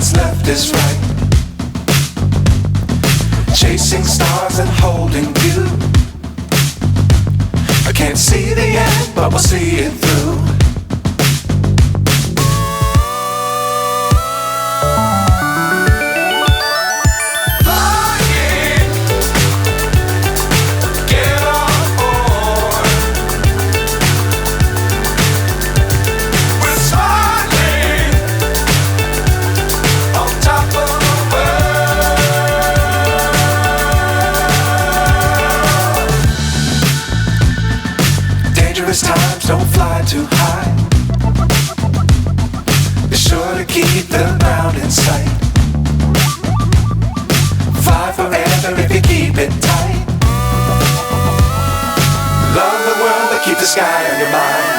what's left is right. Chasing stars and holding you. I can't see the end, but we'll see it through. Times don't fly too high. Be sure to keep the ground in sight. Fly forever if you keep it tight. Love the world, but keep the sky on your mind.